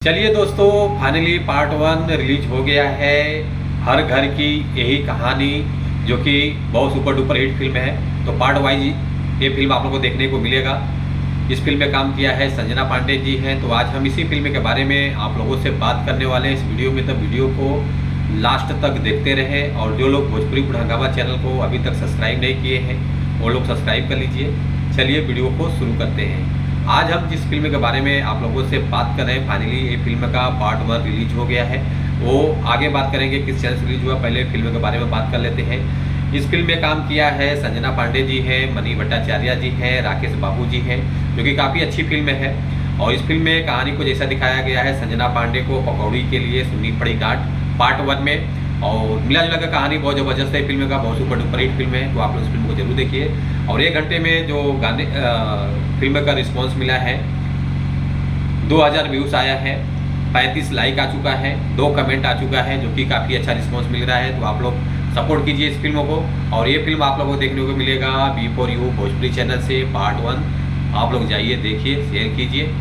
चलिए दोस्तों, finally part 1 release हो गया है। हर घर की यही कहानी, जो कि बहुत सुपर डुपर हिट फिल्म है। तो पार्ट वाइज ये फिल्म आप लोगों को देखने को मिलेगा। इस फिल्म में काम किया है संजना पांडे जी हैं। तो आज हम इसी फिल्म के बारे में आप लोगों से बात करने वाले हैं इस वीडियो में। तो वीडियो को लास्ट तक देखते रहें, और जो लोग भोजपुरी हंगामा चैनल को अभी तक सब्सक्राइब नहीं किए हैं वो लोग सब्सक्राइब कर लीजिए। चलिए वीडियो को शुरू करते हैं। आज हम जिस फिल्म के बारे में आप लोगों से बात कर रहे हैं, फाइनली ये फिल्म का पार्ट 1 रिलीज हो गया है। वो आगे बात करेंगे किस चैनल से रिलीज हुआ, पहले फिल्म के बारे में बात कर लेते हैं। इस फिल्म में काम किया है संजना पांडे जी हैं, मनी भट्टाचार्य जी हैं, राकेश बाबू जी हैं, जो कि काफ़ी अच्छी फिल्म है। और इस फिल्म में कहानी को जैसा दिखाया गया है, संजना पांडे को पकौड़ी के लिए सुननी पड़ी डांट पार्ट 1 में। और मिला जुला कर कहानी बहुत ज़बरदस्त है फिल्म का, बहुत सुपर डुपर हिट फिल्म है। तो आप लोग इस फिल्म को जरूर देखिए। और 1 घंटे में जो गाने फिल्म का रिस्पांस मिला है, 2000 व्यूज़ आया है, 35 लाइक आ चुका है, 2 कमेंट आ चुका है, जो कि काफ़ी अच्छा रिस्पांस मिल रहा है। तो आप लोग सपोर्ट कीजिए इस फिल्मों को। और ये फिल्म आप लोगों को देखने को मिलेगा B4U भोजपुरी चैनल से। पार्ट 1 आप लोग जाइए, देखिए, शेयर कीजिए।